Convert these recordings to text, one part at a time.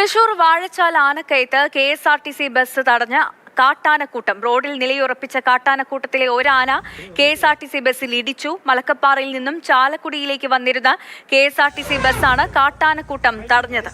Thrissur Vazhachal ആനക്കയത്ത് KSRTC bus തടഞ്ഞ കാട്ടാനക്കൂട്ടം. റോഡിൽ നിലയുറപ്പിച്ച കാട്ടാനക്കൂട്ടത്തിലെ ഒരാന KSRTC ബസ്സിൽ ഇടിച്ചു. മലക്കപ്പാറയിൽ നിന്നും ചാലക്കുടിയിലേക്ക് വന്നിരുന്ന KSRTC ബസ്സാണ് കാട്ടാനക്കൂട്ടം തടഞ്ഞത്.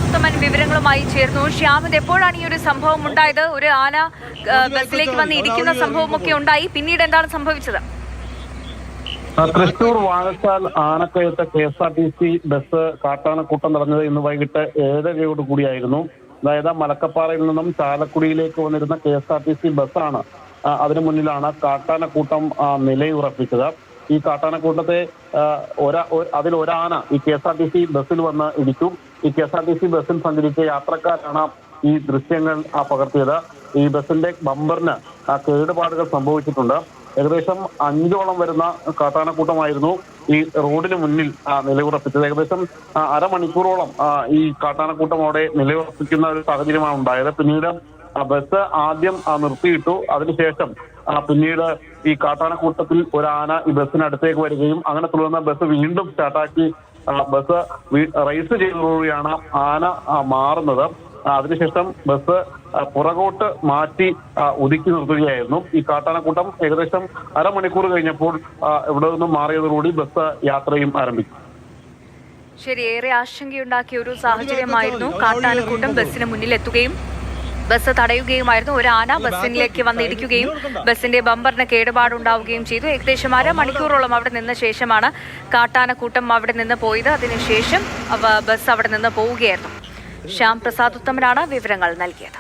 ഉത്തമൻ വിവരങ്ങളുമായി ചേർന്നു. ശ്യാമിത്, എപ്പോഴാണ് ഈ ഒരു സംഭവം ഉണ്ടായത്? ഒരു ആന ബസ്സിലേക്ക് വന്ന് ഇടിക്കുന്ന സംഭവമൊക്കെ ഉണ്ടായി. പിന്നീട് എന്താണ് സംഭവിച്ചത്? തൃശൂർ വാഴച്ചാൽ ആനക്കയത്ത് KSRTC ബസ് കാട്ടാനക്കൂട്ടം നടന്നത് ഇന്ന് വൈകിട്ട് 7:30 കൂടിയായിരുന്നു. അതായത് മലക്കപ്പാറയിൽ നിന്നും ചാലക്കുടിയിലേക്ക് വന്നിരുന്ന KSRTC ബസ്സാണ്. അതിനു മുന്നിലാണ് കാട്ടാനക്കൂട്ടം നിലയുറപ്പിച്ചത്. ഈ കാട്ടാനക്കൂട്ടത്തെ അതിലൊരാന ഈ KSRTC ബസ്സിൽ വന്ന് ഇടിച്ചു. ഈ KSRTC ബസ്സിൽ സഞ്ചരിച്ച യാത്രക്കാരാണ് ഈ ദൃശ്യങ്ങൾ പകർത്തിയത്. ഈ ബസ്സിന്റെ ബമ്പറിന് കേടുപാടുകൾ സംഭവിച്ചിട്ടുണ്ട്. ഏകദേശം 5ഓളം വരുന്ന കാട്ടാനക്കൂട്ടമായിരുന്നു ഈ റോഡിന് മുന്നിൽ നിലയുറപ്പിച്ചത്. ഏകദേശം അരമണിക്കൂറോളം ഈ കാട്ടാനക്കൂട്ടം അവിടെ നിലയുറപ്പിക്കുന്ന ഒരു സാഹചര്യമാണ് ഉണ്ടായത്. പിന്നീട് ബസ് ആദ്യം നിർത്തിയിട്ടു. അതിനുശേഷം പിന്നീട് ഈ കാട്ടാനക്കൂട്ടത്തിൽ ഒരാന ഈ ബസ്സിനടുത്തേക്ക് വരികയും അങ്ങനെ തുടർന്ന് ബസ് വീണ്ടും സ്റ്റാർട്ടാക്കി ബസ് റേസ് ചെയ്തതോടുകൂടിയാണ് ആന മാറുന്നത്. അതിനുശേഷം ബസ് പുറകോട്ട് മാറ്റി ഒതുക്കി നിർത്തുകയായിരുന്നു. ഈ കാട്ടാനക്കൂട്ടം ഏകദേശം അരമണിക്കൂർ കഴിഞ്ഞപ്പോൾ ഇവിടെ നിന്നും മാറിയതോടുകൂടി ബസ് യാത്രയും ആരംഭിച്ചു. ശരി, ഏറെ ആശങ്കയുണ്ടാക്കിയ ഒരു സാഹചര്യമായിരുന്നു. കാട്ടാനക്കൂട്ടം ബസ്സിന് മുന്നിലെത്തുകയും ബസ് തടയുകയുമായിരുന്നു. ഒരു ആന ബസ്സിലേക്ക് വന്ന് ഇടിക്കുകയും ബസ്സിന്റെ ബമ്പറിന് കേടുപാടുണ്ടാവുകയും ചെയ്തു. ഏകദേശം അരമണിക്കൂറോളം അവിടെ നിന്ന ശേഷമാണ് കാട്ടാനക്കൂട്ടം അവിടെ നിന്ന് പോയത്. അതിനുശേഷം ബസ് അവിടെ നിന്ന് പോവുകയായിരുന്നു. ശ്യാം പ്രസാദ് ഉത്തമനാണ് വിവരങ്ങൾ നൽകിയത്.